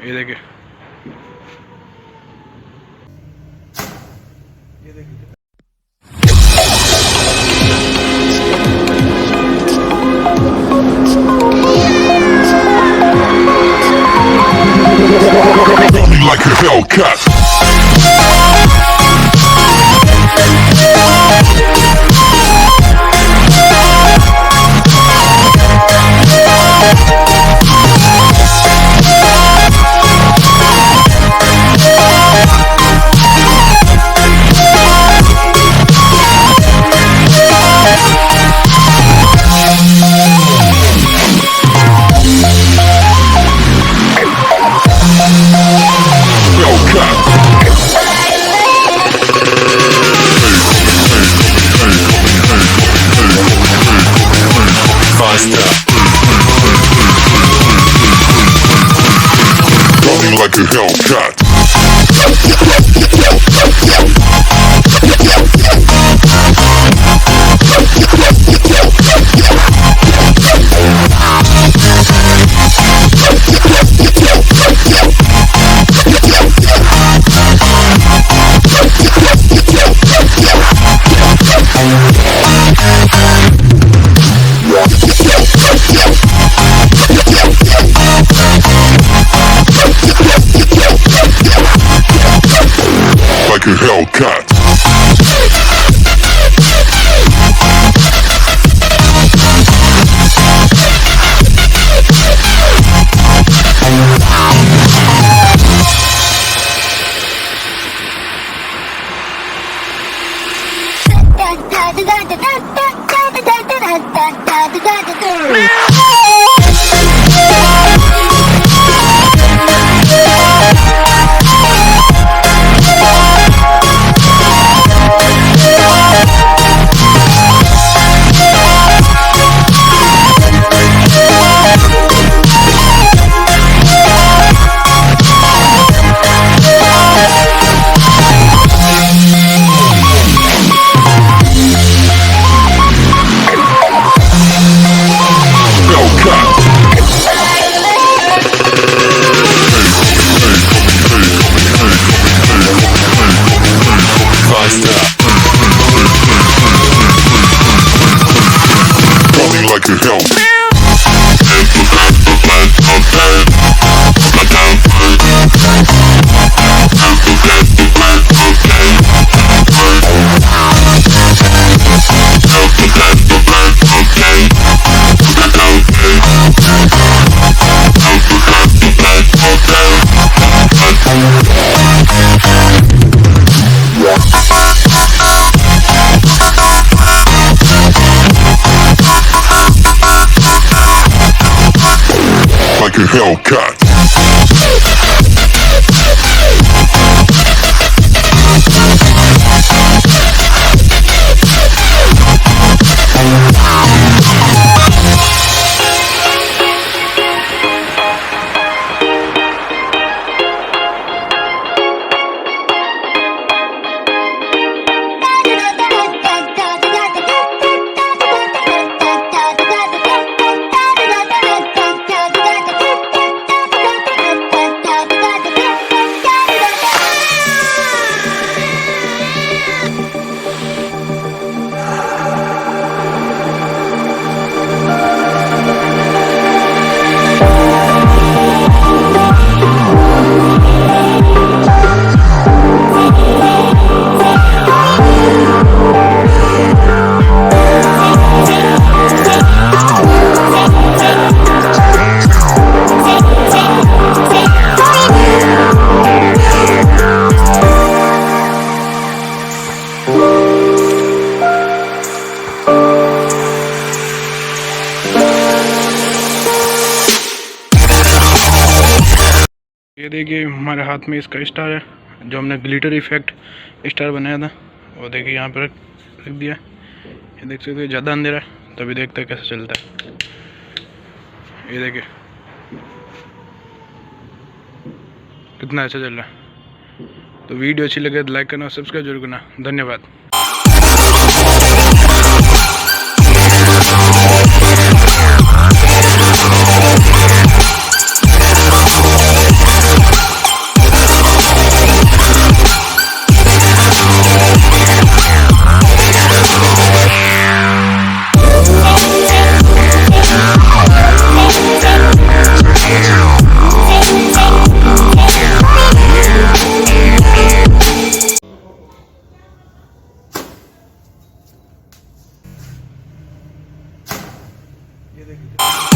ये देखिए, ये देखिए। Like a Hellcat. Running like a Hellcat. Like a Hellcat. Like a hell. Like a Hellcat. ये देखिए हमारे हाथ में इसका स्टार है, जो हमने ग्लिटर इफेक्ट स्टार बनाया था। वो देखिए यहाँ पर रख दिया। ये देख सकते हो ज़्यादा अंधेरा है, तभी देखते हैं कैसे चलता है। ये देखिए कितना अच्छा चल रहा है। तो वीडियो अच्छी लगे तो लाइक करना और सब्सक्राइब जरूर करना। धन्यवाद। है।